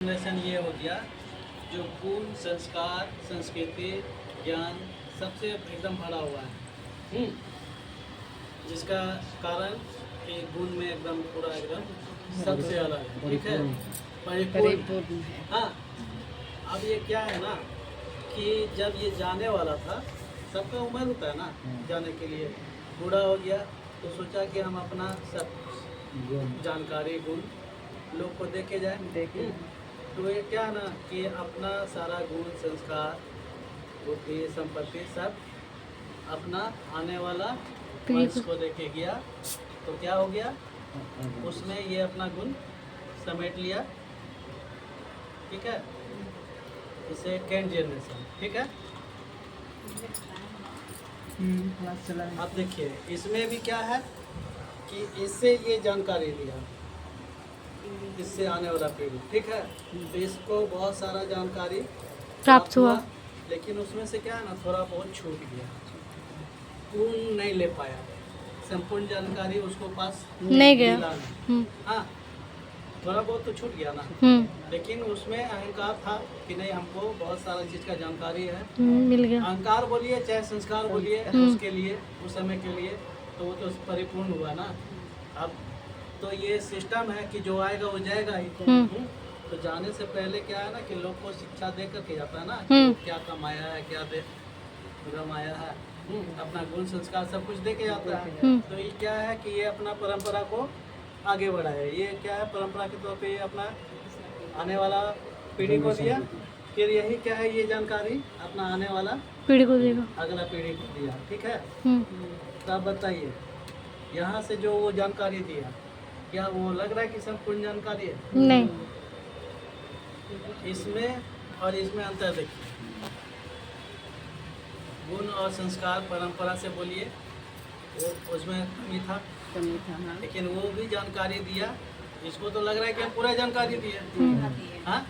Generation ये हो गया जो गुण संस्कार संस्कृति ज्ञान सबसे एकदम भरा हुआ है, जिसका कारण कि गुण में एकदम पूरा एकदम सबसे अलग है, ठीक है, परिपूर्ण है। हाँ, अब ये क्या है ना कि जब ये जाने वाला था, सबका उम्र होता है ना जाने के लिए, बूढ़ा हो गया तो सोचा कि हम अपना सब जानकारी गुण लोग को देखे जाए। तो ये क्या ना कि अपना सारा गुण संस्कार बुद्धि संपत्ति सब अपना आने वाला वंश को देके गया। तो क्या हो गया, उसमें ये अपना गुण समेट लिया, ठीक है, इसे कैंट जनरेशन, ठीक है। अब देखिए इसमें भी क्या है कि इससे ये जानकारी दिया, इससे आने वाला पीढ़ी, ठीक है, तो इसको बहुत सारा जानकारी प्राप्त हुआ, लेकिन उसमें से क्या है ना थोड़ा बहुत छूट गया, पूर्ण नहीं ले पाया, संपूर्ण जानकारी उसको पास नहीं गया। हाँ, थोड़ा बहुत तो छूट गया ना, लेकिन उसमें अहंकार था कि नहीं हमको बहुत सारा चीज का जानकारी है, मिल गया। अहंकार बोलिए चाहे संस्कार बोलिए, उसके लिए उस समय के लिए तो वो तो परिपूर्ण हुआ ना। अब तो ये सिस्टम है कि जो आएगा वो जाएगा ही। तो जाने से पहले क्या है ना कि लोग को शिक्षा दे करके जाता है ना, क्या कमाया है, क्या दे रमाया है, अपना गुण संस्कार सब कुछ दे के जाता है। तो ये क्या है कि ये अपना परंपरा को आगे बढ़ाए, ये क्या है परंपरा के तौर पे ये अपना आने वाला पीढ़ी को दिया, फिर यही क्या है ये जानकारी अपना आने वाला पीढ़ी को देगा, अगला पीढ़ी को दिया, ठीक है। तो आप बताइए यहाँ से जो वो जानकारी दिया, क्या वो लग रहा है कि संपूर्ण जानकारी है? नहीं। इसमें और इसमें अंतर देखिए, गुण और संस्कार परंपरा से बोलिए वो उसमें कमी था, हाँ। लेकिन वो भी जानकारी दिया, इसको तो लग रहा है कि हम पूरा जानकारी दिया। हाँ,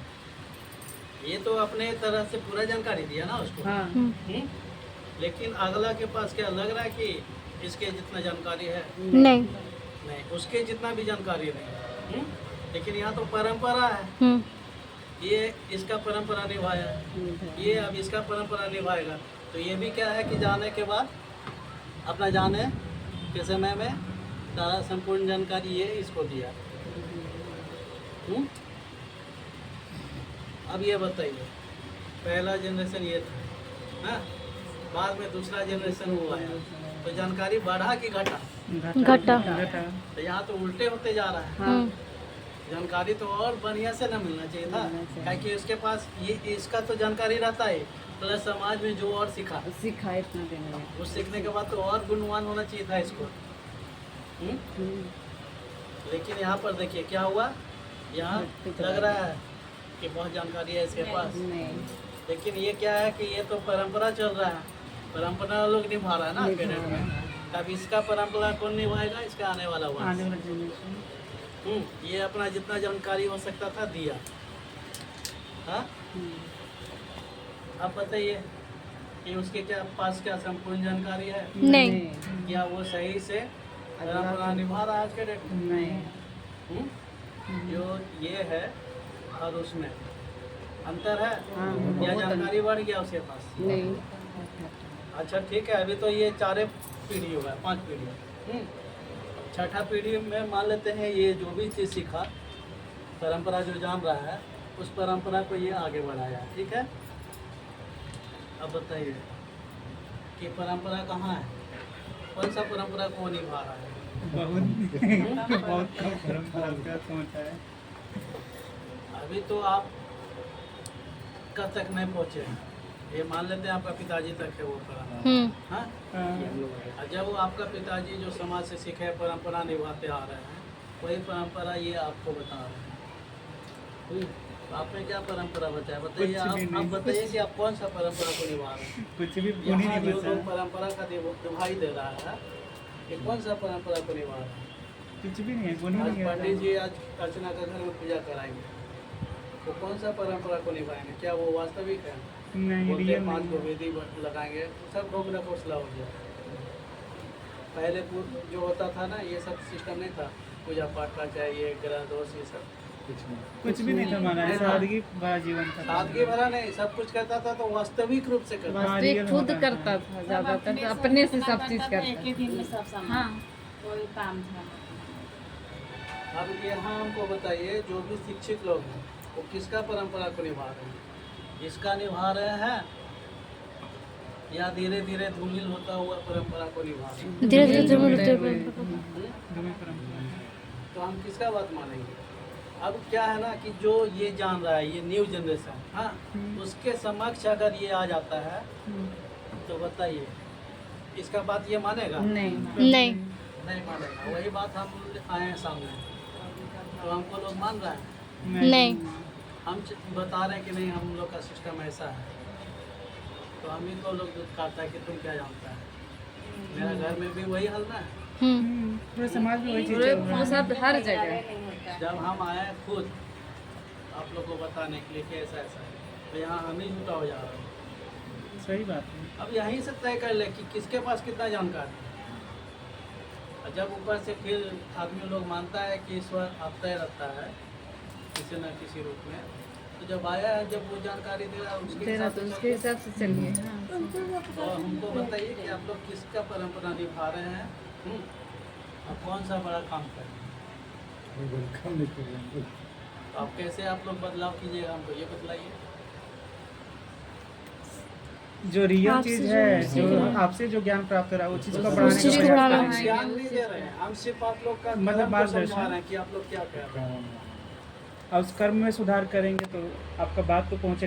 ये तो अपने तरह से पूरा जानकारी दिया ना उसको। हाँ। लेकिन अगला के पास क्या लग रहा है कि इसके जितना जानकारी है? नहीं, उसके जितना भी जानकारी नहीं। लेकिन यहाँ तो परंपरा है, ये इसका परंपरा निभाया, ये अब इसका परंपरा निभाएगा। तो ये भी क्या है कि जाने के बाद अपना जाने के समय में सारा संपूर्ण जानकारी ये इसको दिया। अब ये बताइए पहला जनरेशन ये था, हाँ? बाद में दूसरा जनरेशन हुआ है, तो जानकारी बढ़ा कि घटा? घटा। तो यहाँ तो उल्टे होते जा रहा है। हाँ। जानकारी तो और बढ़िया से न मिलना चाहिए था, क्योंकि उसके पास ये इसका तो जानकारी रहता है, प्लस समाज में जो और सीखा इतना देना है, उस सीखने के बाद तो और गुणवान होना चाहिए था इसको। लेकिन यहाँ पर देखिए क्या हुआ, यहाँ लग रहा है कि बहुत जानकारी है इसके पास, लेकिन ये क्या है कि ये तो परंपरा चल रहा है, परंपरा लोग निभा रहा है ना पेरेंट में। तब इसका परंपरा कौन निभाएगा? इसका आने वाला ये अपना जितना जानकारी हो सकता था दिया। हाँ, अब बताइए कि उसके क्या पास क्या संपूर्ण जानकारी है? नहीं। क्या वो सही से परंपरा निभा रहा है आज के डेट में? नहीं। जो ये है और उसमें अंतर है। क्या जानकारी बढ़ गया उसके पास? नहीं। अच्छा ठीक है, अभी तो ये 4 पीढ़ी हुआ है, 5 पीढ़ी। छठा पीढ़ी में मान लेते हैं ये जो भी चीज़ सीखा, परंपरा जो जान रहा है, उस परंपरा को ये आगे बढ़ाया, ठीक है। अब बताइए कि परंपरा कहाँ है, कौन सा परंपरा को निभा रहा है? बहुत कम परंपरा का सोच है। अभी तो आप कब तक नहीं पहुँचे हैं, ये मान लेते हैं आपका पिताजी तक है वो परंपरा। हाँ, जब वो आपका पिताजी जो समाज से सीखे परंपरा निभाते आ रहे हैं, वही परंपरा ये आपको बता रहे हैं। तो आपने क्या परंपरा बताया, बताइए आप बताइए कि आप कौन सा परंपरा को निभा रहे हैं? कुछ भी यहाँ जो लोग परंपरा का दिखाई दे रहा है, ये कौन सा परंपरा को निभा रहा है? कुछ भी नहीं है। आज पंडित जी आज अर्चना का घर में पूजा कराएंगे, तो कौन सा परंपरा को निभाएंगे? क्या वो वास्तविक है? बोलते 5 गो वेदी लगाएंगे, सब ढोकना पोसला हो गया। पहले जो होता था ना, ये सब सिस्टम नहीं था, पूजा पाठ का चाहिए ग्रह दोष ये सब कुछ भी नहीं था महाराज, सादगी भरा जीवन था। सादगी भरा नहीं, सब कुछ करता था तो वास्तविक रूप से करता था। हाँ, वास्तविक रियल खुद होता था। करता था ज्यादातर, तो अपने से सब चीज एक करता ही दिन में सब सामान हाँ कोई काम था। अब यहाँ हमको बताइए, जो भी शिक्षित लोग हैं वो किसका परंपरा को निभा रहे हैं? इसका निभा रहे हैं या धीरे धीरे धूमिल होता हुआ परंपरा को निभा रहे हैं? धीरे धीरे धूमिल धीरे हुए। हम्म? धूमिल परंपरा। तो हम किसका बात मानेंगे? अब क्या है ना कि जो ये जान रहा है, ये न्यू जनरेशन, हाँ, उसके समक्ष अगर ये आ जाता है तो बताइए इसका बात ये मानेगा? नहीं नहीं नहीं मानेगा। वही बात हम आए हैं सामने, तो हमको लोग मान रहा है। नहीं हम बता रहे हैं कि नहीं हम लोग का सिस्टम ऐसा है, तो हम ही को लोग दुत्कारता है कि तुम क्या जानता है। मेरा घर में भी वही हाल ना है। पूरे समाज में वही चीज पूरे चल रहा है। सब हर जगह नहीं होता। जब हम आए खुद आप लोग को बताने के लिए कि ऐसा ऐसा है, तो यहाँ हम ही झूठा हो जा रहा है। सही बात है। अब यहीं से तय कर ले कि किसके पास कितना जानकारी है। और जब ऊपर से फिर आदमी लोग मानता है कि ईश्वर आता ही रहता है किसी न किसी रूप में, तो जब आया है, जब वो जानकारी दे रहा है उसके तेरा हिसाब तो से उसके हिसाब से चलिए हाँ। तो हमको बताइए कि आप लोग किसका परंपरा निभा रहे हैं, और कौन सा बड़ा काम कर रहे हैं। तो आप कैसे आप लोग बदलाव कीजिएगा, हमको ये बतलाइए। जो रियल आपसे चीज जो है, सीख जो रहे हैं। आपसे जो ज्ञान प्राप्त हो रहा है, वो चीज को उस बढ़ाने चीज का को प्रयास बढ़ाना करें। है। ज्ञान नहीं दे रहे हैं, हम सिर्फ आप लोग का मतलब कर्म को मार्गदर्शन। समझा रहे हैं कि आप लोग क्या कर रहे हैं। और उस कर्म में सुधार करेंगे तो आपका बात तो पहुंचे